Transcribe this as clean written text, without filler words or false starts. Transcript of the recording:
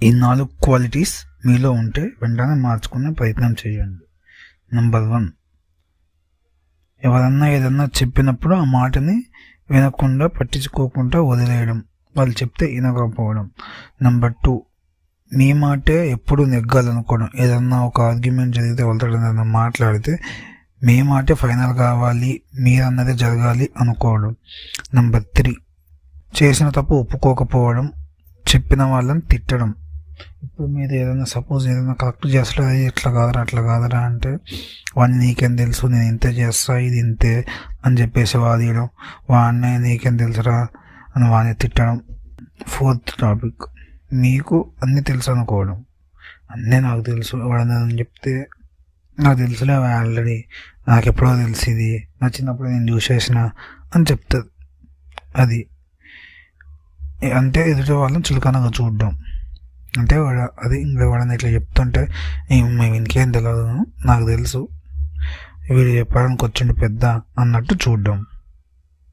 ఈ 4 క్వాలిటీస్ మీలో ఉంటే వెంటనే మార్చుకునే ప్రయత్నం చేయండి. నెంబర్ 1, ఎవరన్నా ఏదన్నా చెప్పినప్పుడు ఆ మాటని వినకుండా పట్టించుకోకుండా వదిలేయడం, వాళ్ళు చెప్తే వినకపోవడం. నెంబర్ 2, మీ మాటే ఎప్పుడు నెగ్గాలనుకోవడం. ఏదన్నా ఒక ఆర్గ్యుమెంట్ జరిగితే వాళ్ళతో ఏదన్నా మాట్లాడితే మీ మాటే ఫైనల్ కావాలి, మీరన్నదే జరగాలి అనుకోవడం. నెంబర్ 3, చేసిన తప్పు ఒప్పుకోకపోవడం, చెప్పిన వాళ్ళని తిట్టడం. ఇప్పుడు మీరు ఏదైనా సపోజ్ ఏదైనా కరెక్ట్ చేస్తాడు, అది ఇట్లా కాదరా అట్లా కాదరా అంటే వాడిని నీకేం తెలుసు, నేను ఇంతే చేస్తా, ఇది ఇంతే అని చెప్పేసి వాదియడం, వాడిని నీకేం తెలుసురా అని వాడిని తిట్టడం. 4th టాపిక్, మీకు అన్నీ తెలుసు అనుకోవడం. అన్నీ నాకు తెలుసు, వాడని చెప్తే నాకు తెలుసులే ఆల్రెడీ, నాకు ఎప్పుడో తెలిసి, ఇది నా చిన్నప్పుడు నేను చూసేసిన అని చెప్తుంది. అది అంటే ఎదుటి వాళ్ళని చులకనగా చూడడం. అంటే అది ఇంకా వాడని ఇట్లా చెప్తుంటే ఇంకేం తెలియదు, నాకు తెలుసు, వీడు చెప్పడానికి వచ్చిండు పెద్ద అన్నట్టు చూడడం.